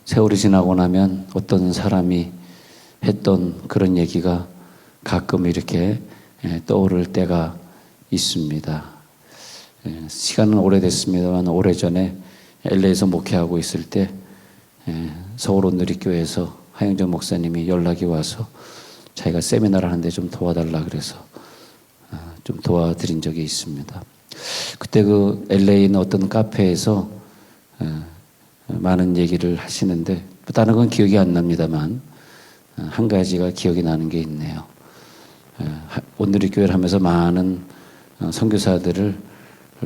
세월이 지나고 나면 어떤 사람이 했던 그런 얘기가 가끔 이렇게 떠오를 때가 있습니다. 시간은 오래됐습니다만 오래전에 LA에서 목회하고 있을 때 서울 온누리교회에서 하영정 목사님이 연락이 와서 자기가 세미나를 하는데 좀 도와달라 그래서 좀 도와드린 적이 있습니다. 그때 그 LA에 있는 어떤 카페에서 많은 얘기를 하시는데 다른 건 기억이 안 납니다만 한 가지가 기억이 나는 게 있네요. 온누리교회를 하면서 많은 선교사들을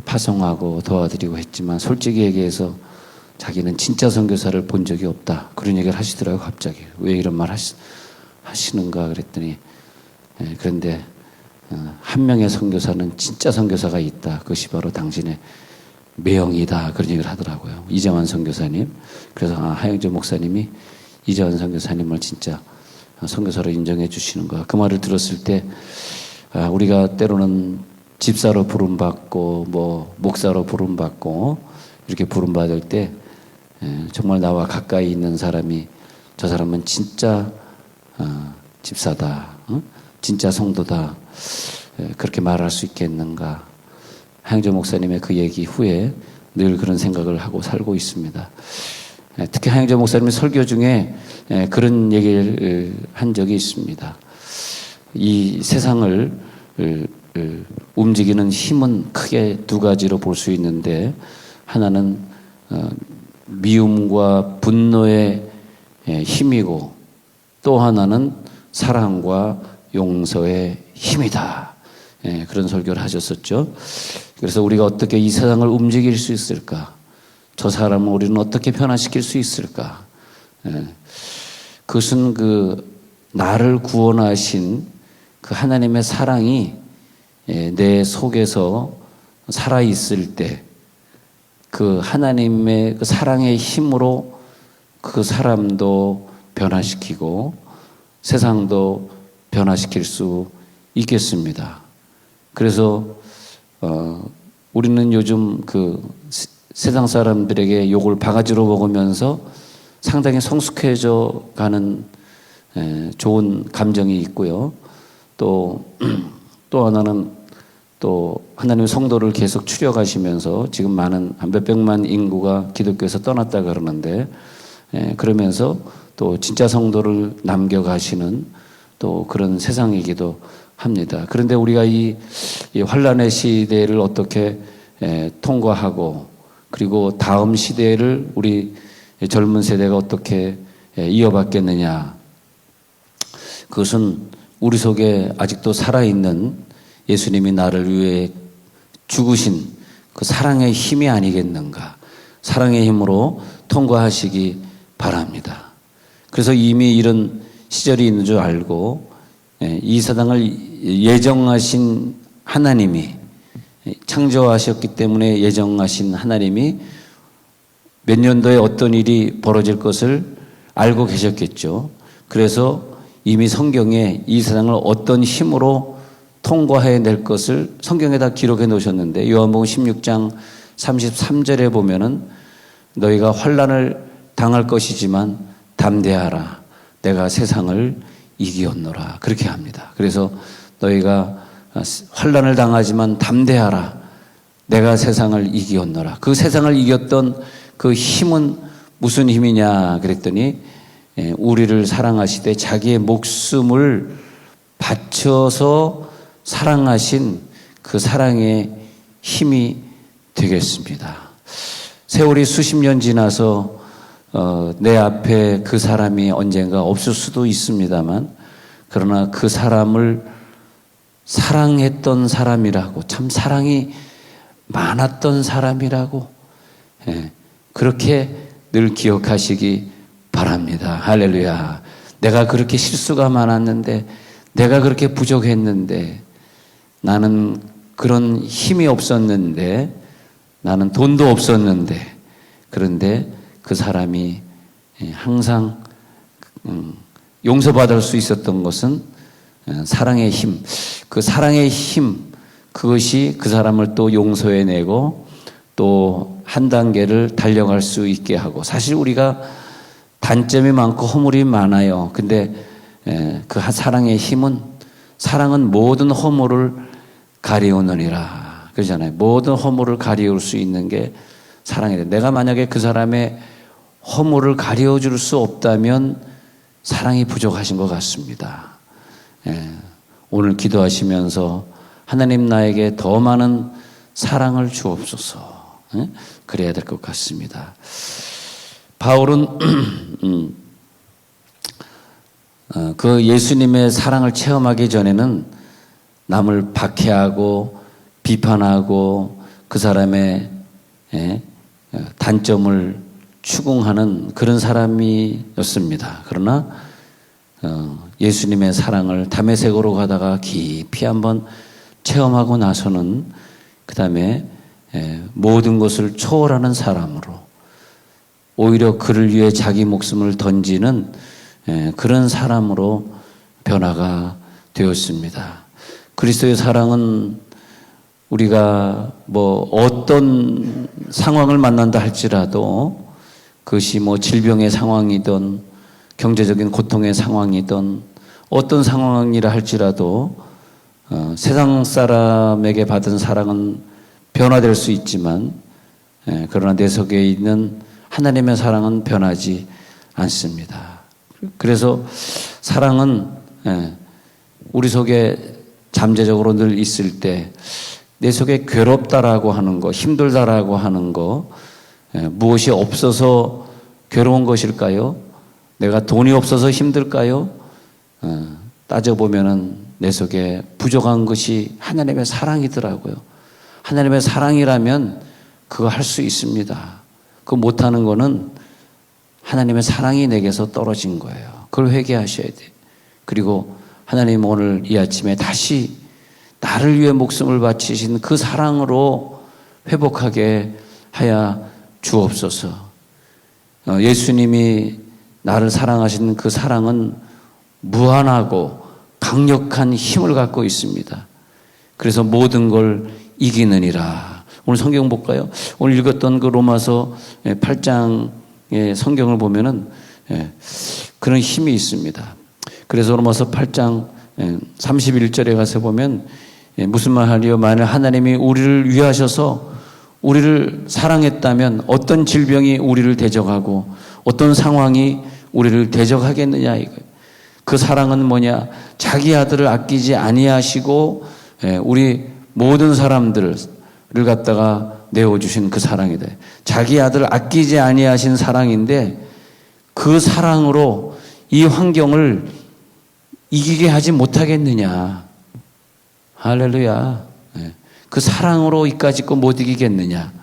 파송하고 도와드리고 했지만 솔직히 얘기해서 자기는 진짜 선교사를 본 적이 없다. 그런 얘기를 하시더라고요. 갑자기. 왜 이런 말 하시는가 그랬더니 그런데 한 명의 선교사는 진짜 선교사가 있다. 그것이 바로 당신의 매형이다. 그런 얘기를 하더라고요. 이정환 선교사님. 그래서 하영재 목사님이 이정환 선교사님을 진짜 선교사로 인정해 주시는 거야. 그 말을 들었을 때 우리가 때로는 집사로 부름받고 뭐 목사로 부름받고 이렇게 부름받을 때 정말 나와 가까이 있는 사람이 저 사람은 진짜 집사다, 진짜 성도다, 그렇게 말할 수 있겠는가. 하영재 목사님의 그 얘기 후에 늘 그런 생각을 하고 살고 있습니다. 특히 하영재 목사님의 설교 중에 그런 얘기를 한 적이 있습니다. 이 세상을 움직이는 힘은 크게 두 가지로 볼 수 있는데 하나는 미움과 분노의 힘이고 또 하나는 사랑과 용서의 힘이다. 그런 설교를 하셨었죠. 그래서 우리가 어떻게 이 세상을 움직일 수 있을까? 저 사람을 우리는 어떻게 변화시킬 수 있을까? 그것은 나를 구원하신 그 하나님의 사랑이 내 속에서 살아있을 때 그 하나님의 그 사랑의 힘으로 그 사람도 변화시키고 세상도 변화시킬 수 있겠습니다. 그래서 우리는 요즘 세상 사람들에게 욕을 바가지로 먹으면서 상당히 성숙해져 가는 좋은 감정이 있고요. 또 하나는 또 하나님의 성도를 계속 추려가시면서 지금 많은 한 몇백만 인구가 기독교에서 떠났다 그러는데 그러면서 또 진짜 성도를 남겨가시는 또 그런 세상이기도 합니다. 그런데 우리가 이 환란의 시대를 어떻게 통과하고 그리고 다음 시대를 우리 젊은 세대가 어떻게 이어받겠느냐. 그것은 우리 속에 아직도 살아있는 예수님이 나를 위해 죽으신 그 사랑의 힘이 아니겠는가. 사랑의 힘으로 통과하시기 바랍니다. 그래서 이미 이런 시절이 있는 줄 알고 이 세상을 예정하신 하나님이 창조하셨기 때문에 예정하신 하나님이 몇 년도에 어떤 일이 벌어질 것을 알고 계셨겠죠. 그래서 이미 성경에 이 세상을 어떤 힘으로 통과해낼 것을 성경에다 기록해 놓으셨는데 요한복음 16장 33절에 보면은 너희가 환난을 당할 것이지만 담대하라. 내가 세상을 이기었노라. 그렇게 합니다. 그래서 너희가 환난을 당하지만 담대하라. 내가 세상을 이기었노라. 그 세상을 이겼던 그 힘은 무슨 힘이냐 그랬더니 우리를 사랑하시되 자기의 목숨을 바쳐서 사랑하신 그 사랑의 힘이 되겠습니다. 세월이 수십 년 지나서 내 앞에 그 사람이 언젠가 없을 수도 있습니다만 그러나 그 사람을 사랑했던 사람이라고 참 사랑이 많았던 사람이라고 그렇게 늘 기억하시기 바랍니다. 할렐루야. 내가 그렇게 실수가 많았는데 내가 그렇게 부족했는데 나는 그런 힘이 없었는데 나는 돈도 없었는데 그런데 그 사람이 항상 용서받을 수 있었던 것은 사랑의 힘. 그 사랑의 힘 그것이 그 사람을 또 용서해내고 또 한 단계를 달려갈 수 있게 하고 사실 우리가 단점이 많고 허물이 많아요. 근데 그 사랑의 힘은, 사랑은 모든 허물을 가리우느니라 그러잖아요. 모든 허물을 가리울 수 있는 게 사랑이다. 내가 만약에 그 사람의 허물을 가려줄 수 없다면 사랑이 부족하신 것 같습니다. 오늘 기도하시면서 하나님 나에게 더 많은 사랑을 주옵소서. 그래야 될 것 같습니다. 바울은 그 예수님의 사랑을 체험하기 전에는 남을 박해하고 비판하고 그 사람의 단점을 추궁하는 그런 사람이었습니다. 그러나 예수님의 사랑을 다메섹으로 가다가 깊이 한번 체험하고 나서는 그 다음에 모든 것을 초월하는 사람으로, 오히려 그를 위해 자기 목숨을 던지는 그런 사람으로 변화가 되었습니다. 그리스도의 사랑은 우리가 뭐 어떤 상황을 만난다 할지라도, 그것이 뭐 질병의 상황이든 경제적인 고통의 상황이든 어떤 상황이라 할지라도 세상 사람에게 받은 사랑은 변화될 수 있지만, 그러나 내 속에 있는 하나님의 사랑은 변하지 않습니다. 그래서 사랑은 우리 속에 잠재적으로 늘 있을 때 내 속에 괴롭다라고 하는 거, 힘들다라고 하는 거, 무엇이 없어서 괴로운 것일까요? 내가 돈이 없어서 힘들까요? 따져보면은 내 속에 부족한 것이 하나님의 사랑이더라고요. 하나님의 사랑이라면 그거 할 수 있습니다. 그거 못하는 거는 하나님의 사랑이 내게서 떨어진 거예요. 그걸 회개하셔야 돼요. 그리고 하나님 오늘 이 아침에 다시 나를 위해 목숨을 바치신 그 사랑으로 회복하게 하여 주옵소서. 예수님이 나를 사랑하신 그 사랑은 무한하고 강력한 힘을 갖고 있습니다. 그래서 모든 걸 이기느니라. 오늘 성경 볼까요? 오늘 읽었던 그 로마서 8장의 성경을 보면은 그런 힘이 있습니다. 그래서 로마서 8장 31절에 가서 보면 무슨 말하리요? 만일 하나님이 우리를 위하셔서 우리를 사랑했다면 어떤 질병이 우리를 대적하고 어떤 상황이 우리를 대적하겠느냐 이거예요. 그 사랑은 뭐냐? 자기 아들을 아끼지 아니하시고 우리 모든 사람들을 갖다가 내어주신 그 사랑이다. 자기 아들을 아끼지 아니하신 사랑인데 그 사랑으로 이 환경을 이기게 하지 못하겠느냐. 할렐루야. 그 사랑으로 이까짓 거 못 이기겠느냐.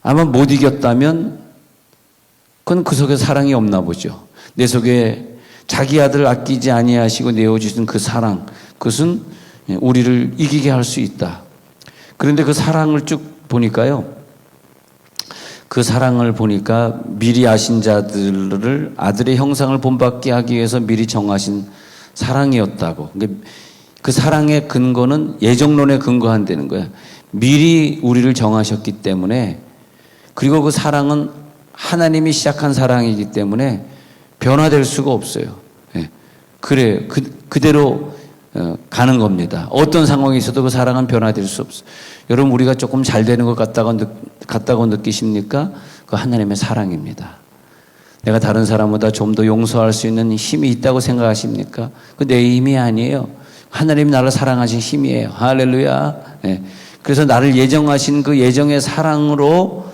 아마 못 이겼다면 그건 그 속에 사랑이 없나 보죠. 내 속에 자기 아들을 아끼지 아니하시고 내어주신 그 사랑, 그것은 우리를 이기게 할 수 있다. 그런데 그 사랑을 쭉 보니까요, 그 사랑을 보니까 미리 아신 자들을 아들의 형상을 본받게 하기 위해서 미리 정하신 사랑이었다고. 그 사랑의 근거는 예정론에 근거한다는 거예요. 미리 우리를 정하셨기 때문에, 그리고 그 사랑은 하나님이 시작한 사랑이기 때문에 변화될 수가 없어요. 그래요. 그대로 가는 겁니다. 어떤 상황이 있어도 그 사랑은 변화될 수 없어요. 여러분, 우리가 조금 잘 되는 것 같다고 느끼십니까? 그 하나님의 사랑입니다. 내가 다른 사람보다 좀 더 용서할 수 있는 힘이 있다고 생각하십니까? 그 내 힘이 아니에요. 하나님이 나를 사랑하신 힘이에요. 할렐루야. 그래서 나를 예정하신 그 예정의 사랑으로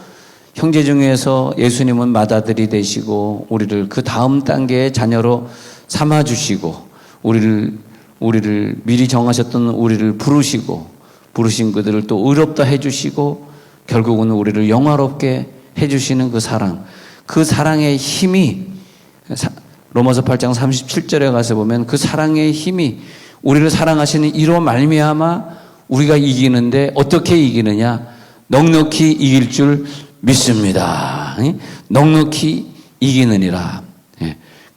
형제 중에서 예수님은 맏아들이 되시고 우리를 그 다음 단계의 자녀로 삼아주시고 우리를 미리 정하셨던 우리를 부르신 그들을 또 의롭다 해주시고 결국은 우리를 영화롭게 해주시는 그 사랑, 그 사랑의 힘이 로마서 8장 37절에 가서 보면 그 사랑의 힘이 우리를 사랑하시는 이로 말미암아 우리가 이기는데 어떻게 이기느냐? 넉넉히 이길 줄 믿습니다. 넉넉히 이기느니라.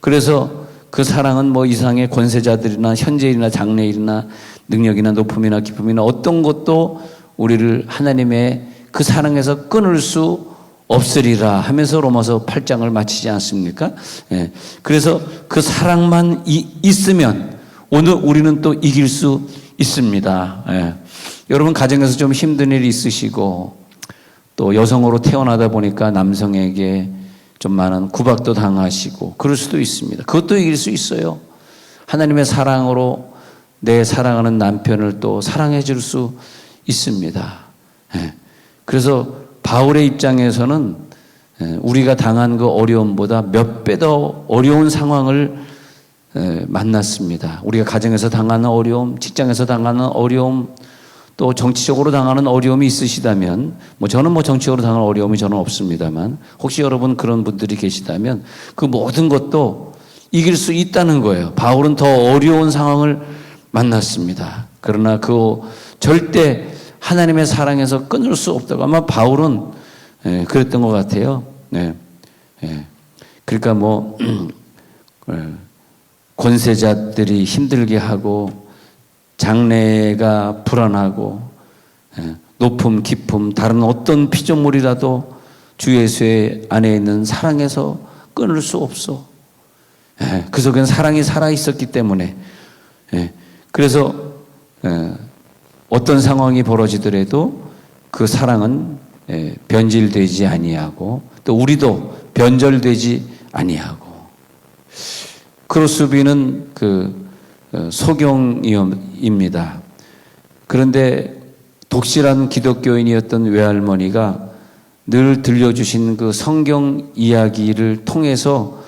그래서 그 사랑은 뭐 이상의 권세자들이나 현재일이나 장래일이나 능력이나 높음이나 기쁨이나 어떤 것도 우리를 하나님의 그 사랑에서 끊을 수 없으리라 하면서 로마서 8장을 마치지 않습니까? 예. 그래서 그 사랑만 있으면 오늘 우리는 또 이길 수 있습니다. 예. 여러분 가정에서 좀 힘든 일이 있으시고 또 여성으로 태어나다 보니까 남성에게 좀 많은 구박도 당하시고 그럴 수도 있습니다. 그것도 이길 수 있어요. 하나님의 사랑으로 내 사랑하는 남편을 또 사랑해 줄 수 있습니다. 예. 그래서 바울의 입장에서는 우리가 당한 그 어려움보다 몇 배 더 어려운 상황을 만났습니다. 우리가 가정에서 당하는 어려움, 직장에서 당하는 어려움, 또 정치적으로 당하는 어려움이 있으시다면, 저는 정치적으로 당하는 어려움이 저는 없습니다만, 혹시 여러분 그런 분들이 계시다면 그 모든 것도 이길 수 있다는 거예요. 바울은 더 어려운 상황을 만났습니다. 그러나 그 절대 하나님의 사랑에서 끊을 수 없다고 아마 바울은 그랬던 것 같아요. 네. 그러니까 권세자들이 힘들게 하고 장래가 불안하고 높음 깊음 다른 어떤 피조물이라도 주 예수의 안에 있는 사랑에서 끊을 수 없어. 그 속에는 사랑이 살아 있었기 때문에 그래서 어떤 상황이 벌어지더라도 그 사랑은 변질되지 아니하고 또 우리도 변절되지 아니하고 크로스비는 그 소경입니다. 그런데 독실한 기독교인이었던 외할머니가 늘 들려주신 그 성경 이야기를 통해서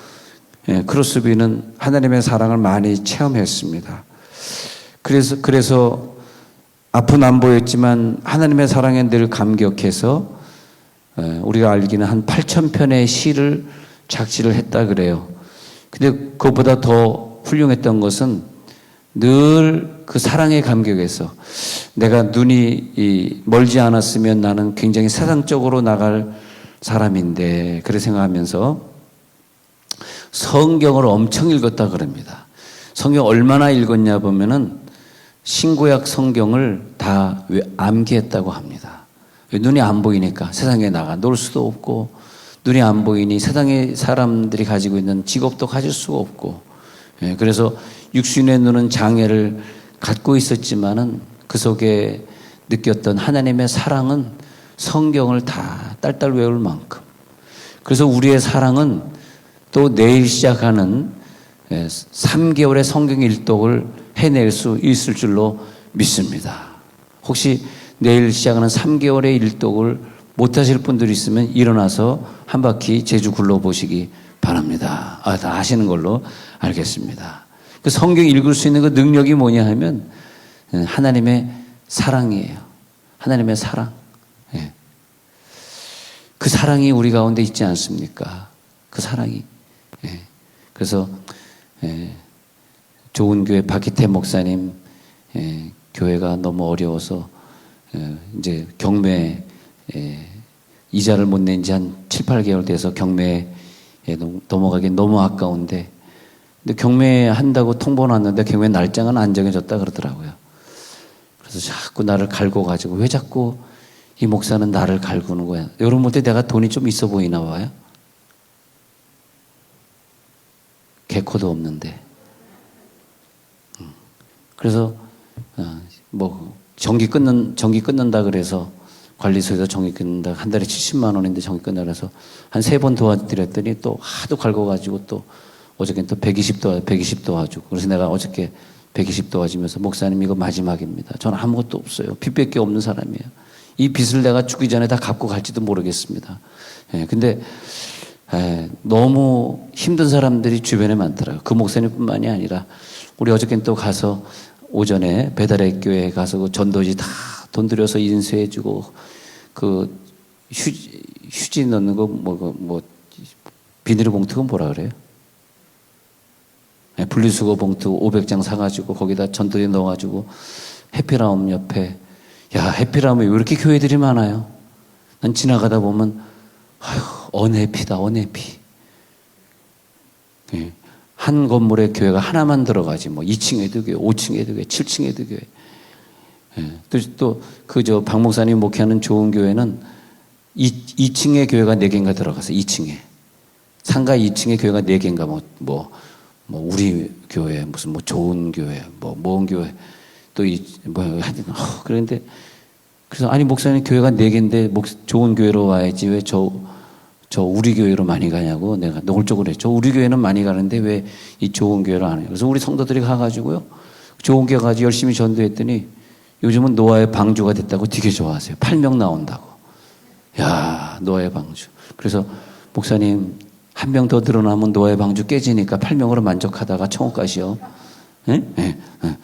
크로스비는 하나님의 사랑을 많이 체험했습니다. 그래서 앞은 안 보였지만 하나님의 사랑에 늘 감격해서 우리가 알기는 한 8,000편의 시를 작시를 했다 그래요. 근데 그것보다 더 훌륭했던 것은 늘 그 사랑에 감격해서 내가 눈이 멀지 않았으면 나는 굉장히 세상적으로 나갈 사람인데 그래 생각하면서 성경을 엄청 읽었다 그럽니다. 성경 얼마나 읽었냐 보면은 신구약 성경을 다 암기했다고 합니다. 눈이 안 보이니까 세상에 나가 놀 수도 없고 눈이 안 보이니 세상의 사람들이 가지고 있는 직업도 가질 수가 없고 그래서 육신의 눈은 장애를 갖고 있었지만은 그 속에 느꼈던 하나님의 사랑은 성경을 다 딸딸 외울 만큼 그래서 우리의 사랑은 또 내일 시작하는 3개월의 성경 일독을 해낼 수 있을 줄로 믿습니다. 혹시 내일 시작하는 3개월의 일독을 못하실 분들이 있으면 일어나서 한 바퀴 제주 굴러보시기 바랍니다. 다 아시는 걸로 알겠습니다. 그 성경 읽을 수 있는 그 능력이 뭐냐 하면 하나님의 사랑이에요. 하나님의 사랑. 그 사랑이 우리 가운데 있지 않습니까? 그 사랑이. 그래서 좋은 교회 박희태 목사님 교회가 너무 어려워서 이제 경매 이자를 못 낸 지 한 7, 8개월 돼서 경매에 넘어가기 너무 아까운데 근데 경매한다고 통보 났는데 경매 날짜는 안 정해졌다 그러더라고요. 그래서 자꾸 나를 갈고 가지고 왜 자꾸 이 목사는 나를 갈구는 거야. 여러분 볼 때 내가 돈이 좀 있어 보이나 봐요. 개코도 없는데. 그래서 전기 끊는다 그래서 관리소에서 전기 끊는다 한 달에 70만 원인데 전기 끊는다 그래서 한 3번 도와드렸더니 또 하도 갈고 가지고 또 어저께는 또 120 도와주고 그래서 내가 어저께 120 도와주면서 목사님 이거 마지막입니다. 저는 아무것도 없어요. 빚밖에 없는 사람이에요. 이 빚을 내가 죽기 전에 다 갚고 갈지도 모르겠습니다. 근데 너무 힘든 사람들이 주변에 많더라고요. 그 목사님뿐만이 아니라 우리 어저께는 또 가서 오전에 배달의 교회에 가서 그 전도지 다 돈 들여서 인수해주고 그 휴지 넣는 거 비닐봉투가 뭐라 그래요? 분리수거 봉투 500장 사가지고 거기다 전도지 넣어가지고 해피라움 옆에 야 해피라움에 왜 이렇게 교회들이 많아요? 난 지나가다 보면 아휴 언해피다 언해피. 한 건물에 교회가 하나만 들어가지 2층에도 교회, 5층에도 교회, 7층에도 교회. 또 그 박 목사님 목회하는 좋은 교회는 2층에 교회가 4개인가 들어가서 2층에. 상가 2층에 교회가 4개인가 뭐 우리 교회, 무슨 뭐 좋은 교회, 먼 교회, 또 하여튼, 그런데, 그래서 아니, 목사님 교회가 4개인데 좋은 교회로 와야지 왜 저 우리 교회로 많이 가냐고 내가 노골적으로 했죠. 우리 교회는 많이 가는데 왜 이 좋은 교회로 안 해요? 그래서 우리 성도들이 가가지고요. 좋은 교회 가서 열심히 전도했더니 요즘은 노아의 방주가 됐다고 되게 좋아하세요. 8명 나온다고. 야, 노아의 방주. 그래서 목사님 한 명 더 늘어나면 노아의 방주 깨지니까 8명으로 만족하다가 천국 가시오. 예? 예. 예.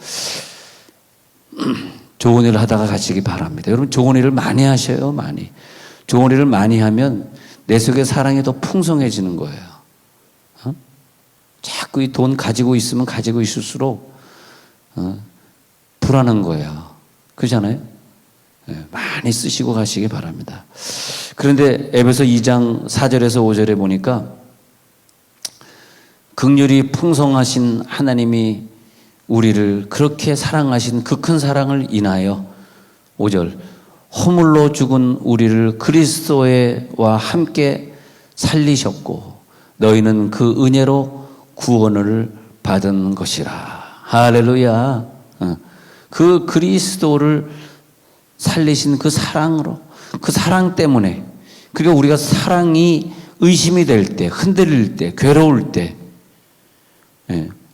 좋은 일을 하다가 가시기 바랍니다. 여러분 좋은 일을 많이 하셔요. 많이. 좋은 일을 많이 하면 내 속에 사랑이 더 풍성해지는 거예요. 자꾸 이 돈 가지고 있으면 가지고 있을수록 불안한 거예요. 그렇잖아요? 네, 많이 쓰시고 가시기 바랍니다. 그런데 에베소 2장 4절에서 5절에 보니까 긍휼이 풍성하신 하나님이 우리를 그렇게 사랑하신 그 큰 사랑을 인하여 5절 허물로 죽은 우리를 그리스도와 함께 살리셨고 너희는 그 은혜로 구원을 받은 것이라. 할렐루야. 그 그리스도를 살리신 그 사랑으로, 그 사랑 때문에, 그러니까 우리가 사랑이 의심이 될 때, 흔들릴 때, 괴로울 때,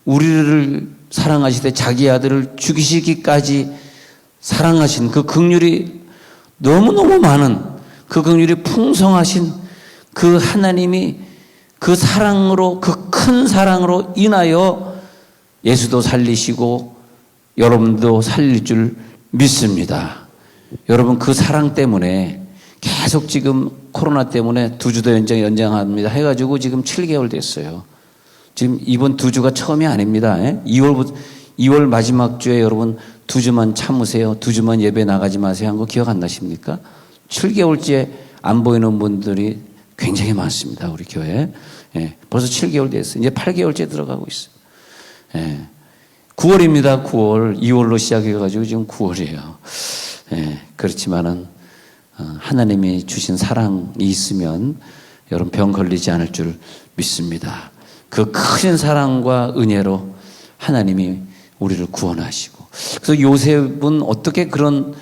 우리를 사랑하시되 자기 아들을 죽이시기까지 사랑하신 그 긍휼이 너무너무 많은, 그 긍휼이 풍성하신 그 하나님이 그 사랑으로, 그 큰 사랑으로 인하여 예수도 살리시고 여러분도 살릴 줄 믿습니다. 여러분 그 사랑 때문에 계속 지금 코로나 때문에 2주 더 연장합니다 해가지고 지금 7개월 됐어요. 지금 이번 2주가 처음이 아닙니다. 2월 마지막 주에 여러분 2주만 참으세요. 2주만 예배 나가지 마세요 한 거 기억 안 나십니까? 7개월째 안 보이는 분들이 굉장히 많습니다. 우리 교회에. 벌써 7개월 됐어요. 이제 8개월째 들어가고 있어요. 9월입니다. 9월. 2월로 시작해가지고 지금 9월이에요. 그렇지만은 하나님이 주신 사랑이 있으면 여러분 병 걸리지 않을 줄 믿습니다. 그 큰 사랑과 은혜로 하나님이 우리를 구원하시고, 그래서 요셉은 어떻게 그런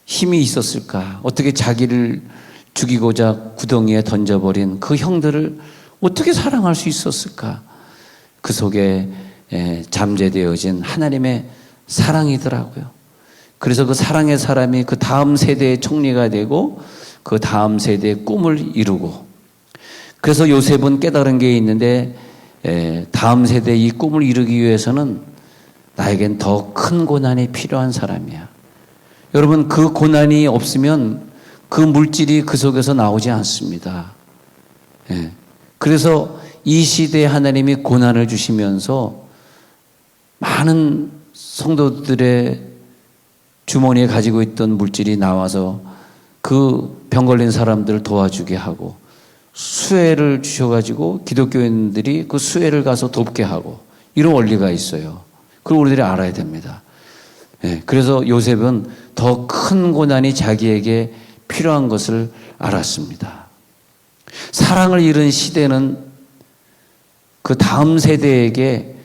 힘이 있었을까? 어떻게 자기를 죽이고자 구덩이에 던져버린 그 형들을 어떻게 사랑할 수 있었을까? 그 속에 잠재되어진 하나님의 사랑이더라고요. 그래서 그 사랑의 사람이 그 다음 세대의 총리가 되고 그 다음 세대의 꿈을 이루고, 그래서 요셉은 깨달은 게 있는데 다음 세대의 이 꿈을 이루기 위해서는 나에겐 더 큰 고난이 필요한 사람이야. 여러분 그 고난이 없으면 그 물질이 그 속에서 나오지 않습니다. 그래서 이 시대에 하나님이 고난을 주시면서 많은 성도들의 주머니에 가지고 있던 물질이 나와서 그 병 걸린 사람들을 도와주게 하고, 수혜를 주셔가지고 기독교인들이 그 수혜를 가서 돕게 하고, 이런 원리가 있어요. 그걸 우리들이 알아야 됩니다. 그래서 요셉은 더 큰 고난이 자기에게 필요한 것을 알았습니다. 사랑을 잃은 시대는 그 다음 세대에게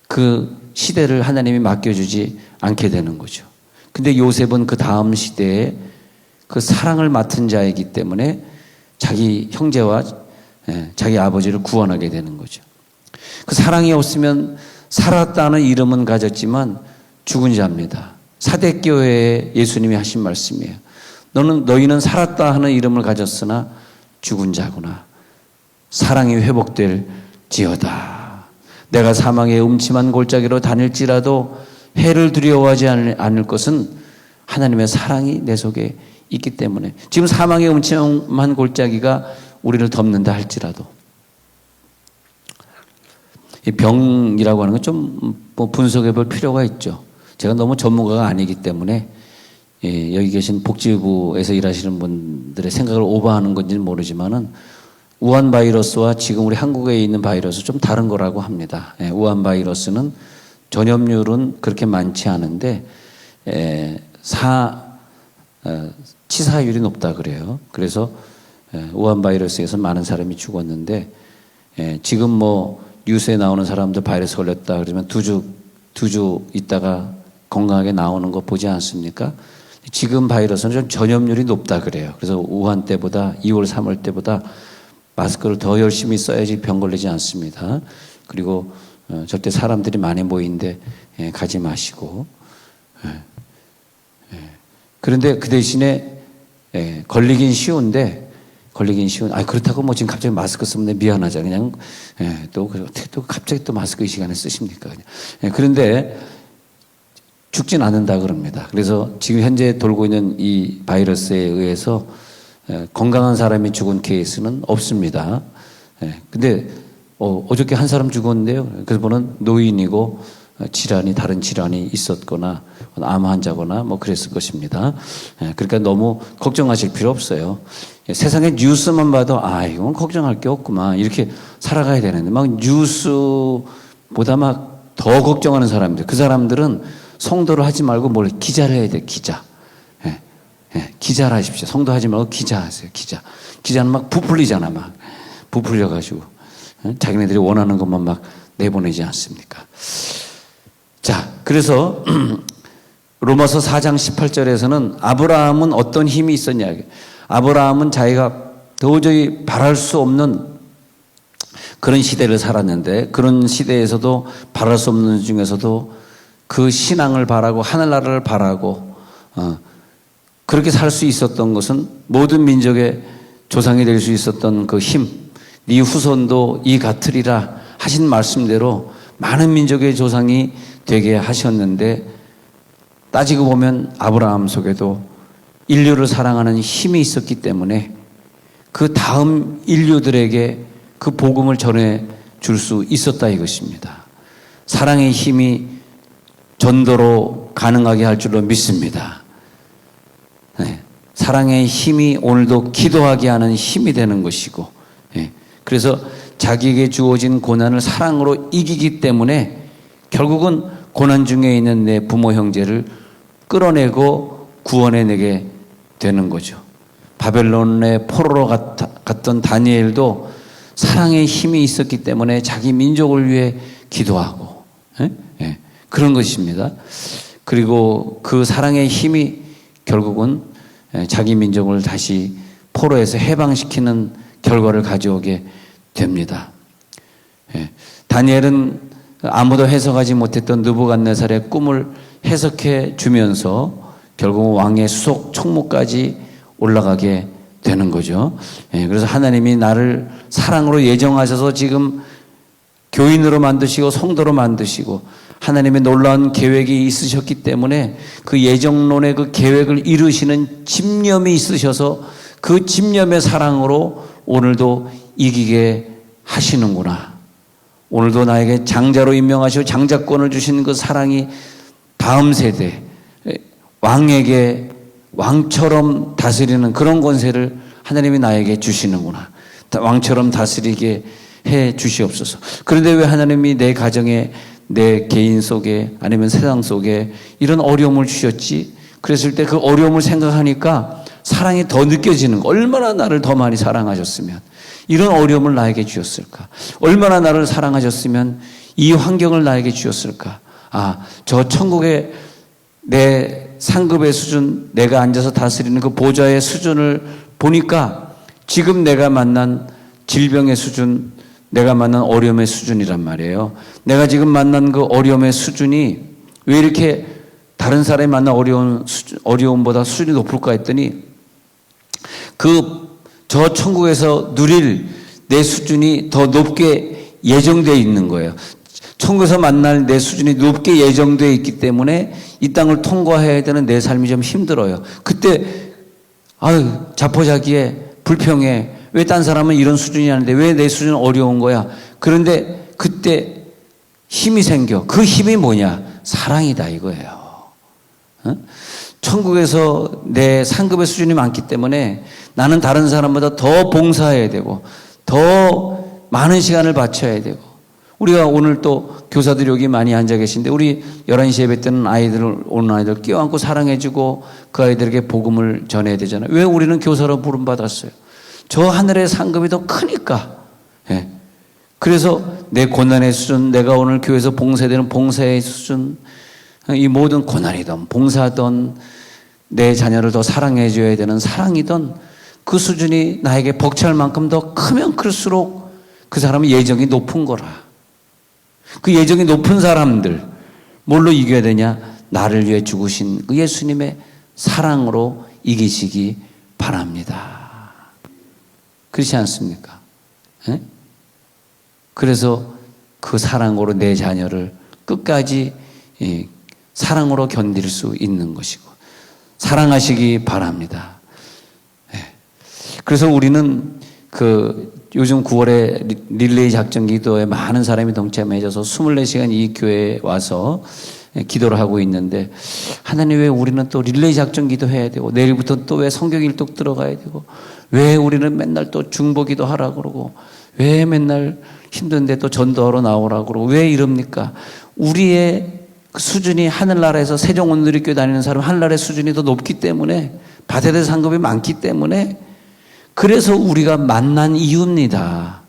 그 시대를 하나님이 맡겨주지 않게 되는 거죠. 근데 요셉은 그 다음 시대에 그 사랑을 맡은 자이기 때문에 자기 형제와 자기 아버지를 구원하게 되는 거죠. 그 사랑이 없으면 살았다는 이름은 가졌지만 죽은 자입니다. 사대교회에 예수님이 하신 말씀이에요. 너희는 살았다 하는 이름을 가졌으나 죽은 자구나. 사랑이 회복될지어다. 내가 사망의 음침한 골짜기로 다닐지라도 해를 두려워하지 않을 것은 하나님의 사랑이 내 속에 있기 때문에. 지금 사망의 음침한 골짜기가 우리를 덮는다 할지라도, 이 병이라고 하는 건 좀 분석해 볼 필요가 있죠. 제가 너무 전문가가 아니기 때문에 여기 계신 복지부에서 일하시는 분들의 생각을 오버하는 건지는 모르지만은 우한 바이러스와 지금 우리 한국에 있는 바이러스 좀 다른 거라고 합니다. 우한 바이러스는 전염률은 그렇게 많지 않은데 치사율이 높다 그래요. 그래서 우한 바이러스에서 많은 사람이 죽었는데 지금 뭐 뉴스에 나오는 사람들 바이러스 걸렸다 그러면 두 주 있다가 건강하게 나오는 거 보지 않습니까? 지금 바이러스는 좀 전염률이 높다 그래요. 그래서 우한 때보다 2월, 3월 때보다 마스크를 더 열심히 써야지 병 걸리지 않습니다. 그리고 절대 사람들이 많이 모이는데 가지 마시고. 그런데 그 대신에 걸리긴 쉬운데 그렇다고 뭐 지금 갑자기 마스크 쓰면 미안하자 그냥 또 갑자기 또 마스크 이 시간에 쓰십니까 그냥. 그런데 죽진 않는다 그럽니다. 그래서 지금 현재 돌고 있는 이 바이러스에 의해서 건강한 사람이 죽은 케이스는 없습니다. 근데 어저께 한 사람 죽었는데요. 그분은 노인이고 다른 질환이 있었거나 암 환자거나 뭐 그랬을 것입니다. 그러니까 너무 걱정하실 필요 없어요. 세상에 뉴스만 봐도 이건 걱정할 게 없구만 이렇게 살아가야 되는데 막 뉴스보다 막 더 걱정하는 사람들, 그 사람들은 성도를 하지 말고 기자를 해야 돼. 기자. 기자를 하십시오. 성도 하지 말고 기자 하세요. 기자는 막 부풀리잖아. 막 부풀려가지고 자기네들이 원하는 것만 막 내보내지 않습니까? 자, 그래서 로마서 4장 18절에서는 아브라함은 어떤 힘이 있었냐. 아브라함은 자기가 도저히 바랄 수 없는 그런 시대를 살았는데 그런 시대에서도 바랄 수 없는 중에서도 그 신앙을 바라고 하늘나라를 바라고 그렇게 살 수 있었던 것은 모든 민족의 조상이 될 수 있었던 그 힘, 네 후손도 이 같으리라 하신 말씀대로 많은 민족의 조상이 되게 하셨는데 따지고 보면 아브라함 속에도 인류를 사랑하는 힘이 있었기 때문에 그 다음 인류들에게 그 복음을 전해 줄 수 있었다 이것입니다. 사랑의 힘이 전도로 가능하게 할 줄로 믿습니다. 사랑의 힘이 오늘도 기도하게 하는 힘이 되는 것이고 그래서 자기에게 주어진 고난을 사랑으로 이기기 때문에 결국은 고난 중에 있는 내 부모 형제를 끌어내고 구원해내게 되는 거죠. 바벨론의 포로로 갔던 다니엘도 사랑의 힘이 있었기 때문에 자기 민족을 위해 기도하고 그런 것입니다. 그리고 그 사랑의 힘이 결국은 자기 민족을 다시 포로에서 해방시키는 결과를 가져오게 됩니다. 다니엘은 아무도 해석하지 못했던 느부갓네살의 꿈을 해석해 주면서 결국 왕의 수석 총무까지 올라가게 되는 거죠. 그래서 하나님이 나를 사랑으로 예정하셔서 지금 교인으로 만드시고 성도로 만드시고 하나님의 놀라운 계획이 있으셨기 때문에 그 예정론의 그 계획을 이루시는 집념이 있으셔서 그 집념의 사랑으로 오늘도 이기게 하시는구나. 오늘도 나에게 장자로 임명하시고 장자권을 주신 그 사랑이 다음 세대 왕에게 왕처럼 다스리는 그런 권세를 하나님이 나에게 주시는구나. 왕처럼 다스리게 해 주시옵소서. 그런데 왜 하나님이 내 가정에 내 개인 속에 아니면 세상 속에 이런 어려움을 주셨지? 그랬을 때 그 어려움을 생각하니까 사랑이 더 느껴지는 거. 얼마나 나를 더 많이 사랑하셨으면 이런 어려움을 나에게 주셨을까? 얼마나 나를 사랑하셨으면 이 환경을 나에게 주셨을까? 저 천국의 내 상급의 수준, 내가 앉아서 다스리는 그 보좌의 수준을 보니까 지금 내가 만난 질병의 수준, 내가 만난 어려움의 수준이란 말이에요. 내가 지금 만난 그 어려움의 수준이 왜 이렇게 다른 사람이 만난 어려움보다 수준이 높을까 했더니 저 천국에서 누릴 내 수준이 더 높게 예정되어 있는 거예요. 천국에서 만날 내 수준이 높게 예정되어 있기 때문에 이 땅을 통과해야 되는 내 삶이 좀 힘들어요. 그때 자포자기해, 불평해. 왜 딴 사람은 이런 수준이 아닌데 왜 내 수준은 어려운 거야? 그런데 그때 힘이 생겨. 그 힘이 뭐냐? 사랑이다 이거예요. 천국에서 내 상급의 수준이 많기 때문에 나는 다른 사람보다 더 봉사해야 되고 더 많은 시간을 바쳐야 되고 우리가 오늘 또 교사들이 여기 많이 앉아 계신데 우리 11시 예배 때는 오는 아이들 껴안고 사랑해주고 그 아이들에게 복음을 전해야 되잖아요. 왜 우리는 교사로 부름받았어요? 저 하늘의 상급이 더 크니까. 예. 그래서 내 고난의 수준, 내가 오늘 교회에서 봉사되는 봉사의 수준, 이 모든 고난이든 봉사든 내 자녀를 더 사랑해줘야 되는 사랑이든 그 수준이 나에게 벅찰 만큼 더 크면 클수록 그 사람은 예정이 높은 거라. 그 예정이 높은 사람들 뭘로 이겨야 되냐? 나를 위해 죽으신 그 예수님의 사랑으로 이기시기 바랍니다. 그렇지 않습니까? 에? 그래서 그 사랑으로 내 자녀를 끝까지 사랑으로 견딜 수 있는 것이고 사랑하시기 바랍니다. 그래서 우리는 요즘 9월에 릴레이 작전 기도에 많은 사람이 동참해줘서 24시간 이 교회에 와서 기도를 하고 있는데 하나님 왜 우리는 또 릴레이 작전 기도해야 되고 내일부터 또 왜 성경 일독 들어가야 되고 왜 우리는 맨날 또 중보 기도하라고 그러고 왜 맨날 힘든데 또 전도하러 나오라고 그러고 왜 이럽니까? 우리의 수준이 하늘나라에서 세종온누리교회 다니는 사람 하늘나라의 수준이 더 높기 때문에 받아야 될 상급이 많기 때문에 그래서 우리가 만난 이유입니다.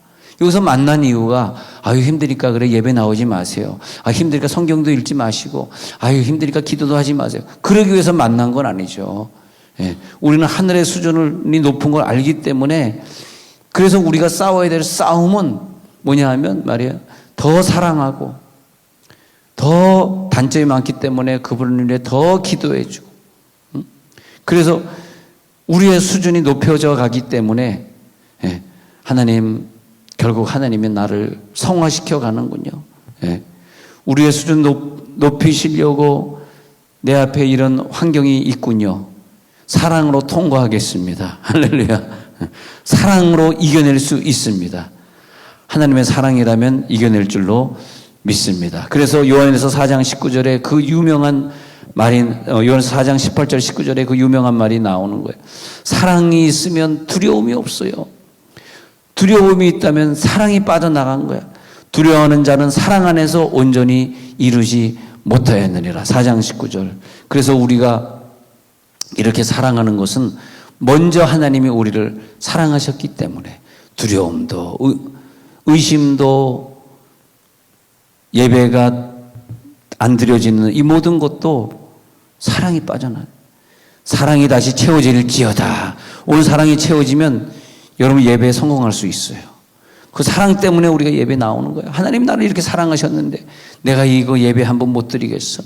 여기서 만난 이유가 아유 힘드니까 그래 예배 나오지 마세요. 아 힘드니까 성경도 읽지 마시고 아유 힘드니까 기도도 하지 마세요. 그러기 위해서 만난 건 아니죠. 예, 우리는 하늘의 수준이 높은 걸 알기 때문에 그래서 우리가 싸워야 될 싸움은 뭐냐 하면 말이에요. 더 사랑하고 더 단점이 많기 때문에 그분을 위해 더 기도해주고 그래서 우리의 수준이 높여져 가기 때문에 하나님 결국 하나님이 나를 성화시켜 가는군요. 우리의 수준 높이시려고 내 앞에 이런 환경이 있군요. 사랑으로 통과하겠습니다. 할렐루야. 사랑으로 이겨낼 수 있습니다. 하나님의 사랑이라면 이겨낼 줄로 믿습니다. 그래서 요한에서 4장 19절에 그 유명한 요한에서 4장 18절 19절에 그 유명한 말이 나오는 거예요. 사랑이 있으면 두려움이 없어요. 두려움이 있다면 사랑이 빠져나간 거야. 두려워하는 자는 사랑 안에서 온전히 이루지 못하였느니라. 4장 19절. 그래서 우리가 이렇게 사랑하는 것은 먼저 하나님이 우리를 사랑하셨기 때문에 두려움도 의심도 예배가 안 드려지는 이 모든 것도 사랑이 빠져나요. 사랑이 다시 채워질지어다. 오늘 사랑이 채워지면 여러분 예배에 성공할 수 있어요. 그 사랑 때문에 우리가 예배 나오는 거예요. 하나님 나를 이렇게 사랑하셨는데 내가 이거 예배 한 번 못 드리겠어.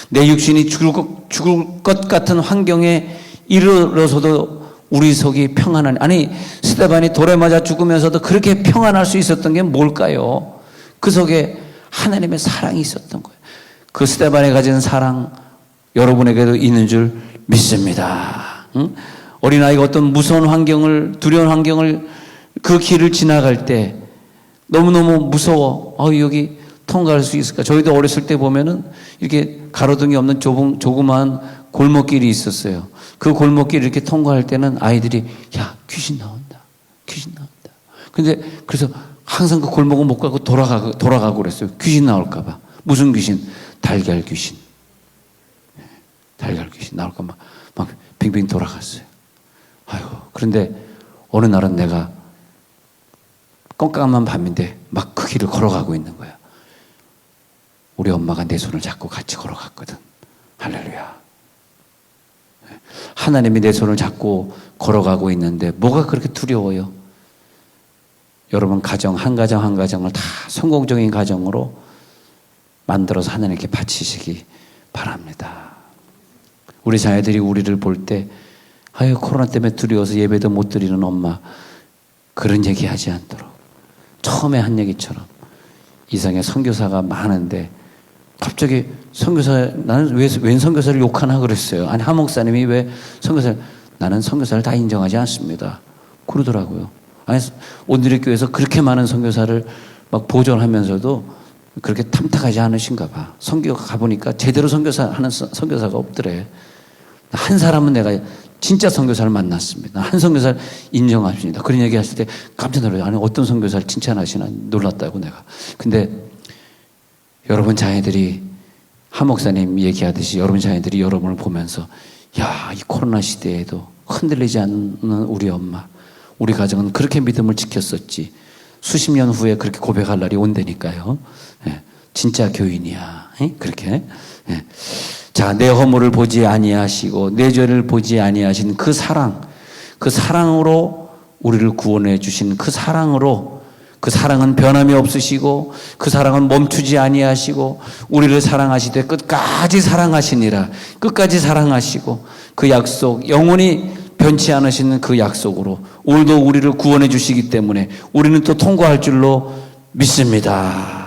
내 육신이 죽을 것 같은 환경에 이르러서도 우리 속이 평안하니 아니 스데반이 돌에 맞아 죽으면서도 그렇게 평안할 수 있었던 게 뭘까요? 그 속에 하나님의 사랑이 있었던 거예요. 그 스데반이 가진 사랑 여러분에게도 있는 줄 믿습니다. 응? 어린아이가 어떤 무서운 환경을 두려운 환경을 그 길을 지나갈 때 너무너무 무서워. 여기 통과할 수 있을까? 저희도 어렸을 때 보면은 이렇게 가로등이 없는 조그마한 골목길이 있었어요. 그 골목길 이렇게 통과할 때는 아이들이 야 귀신 나온다. 귀신 나온다. 근데 그래서 항상 그 골목은 못 가고 돌아가고 그랬어요. 귀신 나올까 봐. 무슨 귀신? 달걀 귀신. 달걀 귀신 나올까 막 빙빙 돌아갔어요. 아이고. 그런데 어느 날은 내가 깜깜한 밤인데 막 그 길을 걸어가고 있는 거야. 우리 엄마가 내 손을 잡고 같이 걸어갔거든. 할렐루야. 하나님이 내 손을 잡고 걸어가고 있는데 뭐가 그렇게 두려워요? 여러분 가정 한 가정을 다 성공적인 가정으로 만들어서 하나님께 바치시기 바랍니다. 우리 자녀들이 우리를 볼 때 아유 코로나 때문에 두려워서 예배도 못 드리는 엄마 그런 얘기하지 않도록 처음에 한 얘기처럼 이상의 선교사가 많은데 갑자기 나는 웬 선교사를 욕하나 그랬어요. 아니 한 목사님이 왜 나는 선교사를 다 인정하지 않습니다. 그러더라고요. 아니 온누리 교회에서 그렇게 많은 선교사를 막 보존하면서도 그렇게 탐탁하지 않으신가 봐. 선교 가보니까 제대로 선교사 하는 선교사가 없더래. 한 사람은 내가 진짜 선교사를 만났습니다. 한 선교사를 인정합니다. 그런 얘기 하실 때 깜짝 놀라요. 아니, 어떤 선교사를 칭찬하시나 놀랐다고 내가. 근데 여러분 자녀들이 한 목사님 얘기하듯이 여러분 자녀들이 여러분을 보면서 야, 이 코로나 시대에도 흔들리지 않는 우리 엄마, 우리 가정은 그렇게 믿음을 지켰었지. 수십 년 후에 그렇게 고백할 날이 온다니까요. 예, 진짜 교인이야. 예? 그렇게. 예. 자, 내 허물을 보지 아니하시고 내 죄를 보지 아니하신 그 사랑으로 우리를 구원해 주신 그 사랑으로, 그 사랑은 변함이 없으시고 그 사랑은 멈추지 아니하시고 우리를 사랑하시되 끝까지 사랑하시니라. 끝까지 사랑하시고 그 약속, 영원히 변치 않으시는 그 약속으로 오늘도 우리를 구원해 주시기 때문에 우리는 또 통과할 줄로 믿습니다.